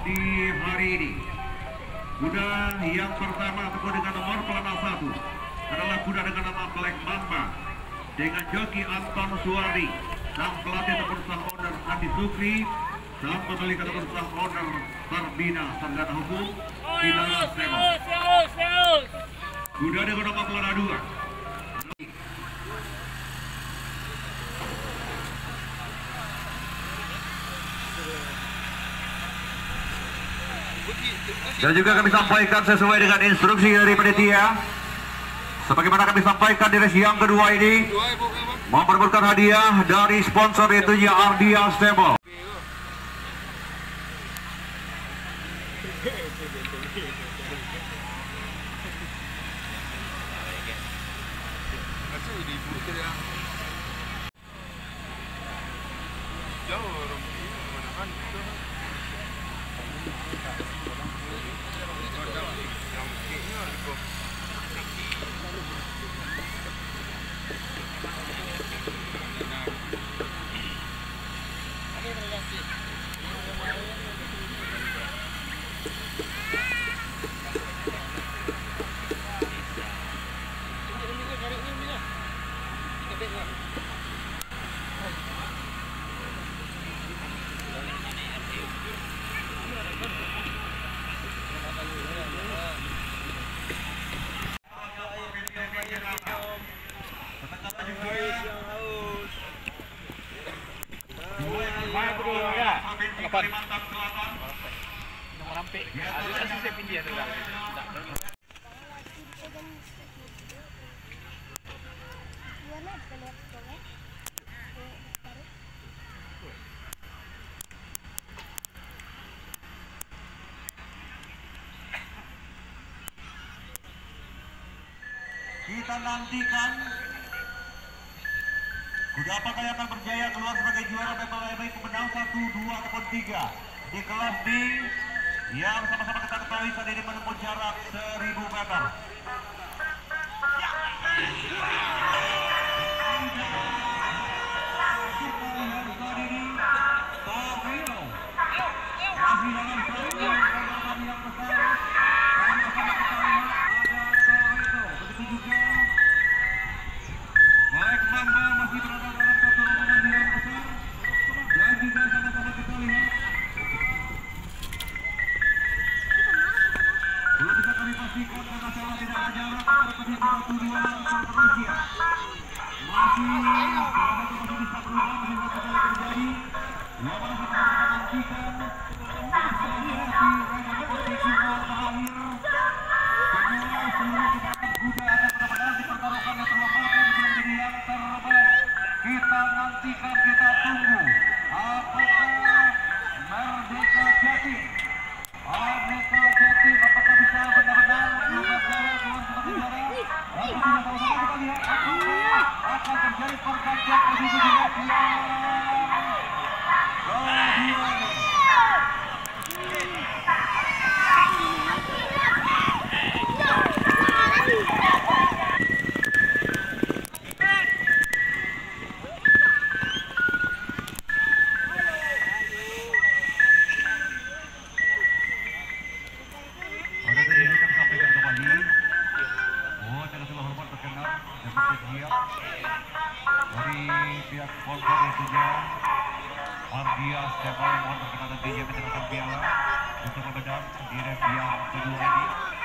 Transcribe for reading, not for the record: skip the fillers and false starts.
di hari ini. Kuda yang pertama ataupun dengan nomor pelana 1 adalah kuda dengan nama Black Mamba dengan joki Anton Suwardi, sang pelatih ataupun sang owner Andi Sukri, sang pemilik ataupun sang owner Sarbina Sarjana Hukum Pidana Sema. Kuda dengan nama pelana 2 dan juga kami sampaikan sesuai dengan instruksi dari panitia, sebagaimana kami sampaikan di race yang kedua ini memperebutkan hadiah dari sponsor yaitu Ardia Stable. Kita nantikan kuda apakah yang akan berjaya keluar sebagai juara baik pemenang 1, 2 ataupun 3 di kelas D yang sama-sama kita ketahui saat ini menempuh jarak 1000 meter. Kita tunggu apakah Merdeka Jatim apakah bisa benar-benar kita lihat akan terjadi pergantian posisi dari pihak sponsor tentunya Ardia Stable mohon berkenan nantinya menyerahkan piala untuk pemenang di race yang kedua ini.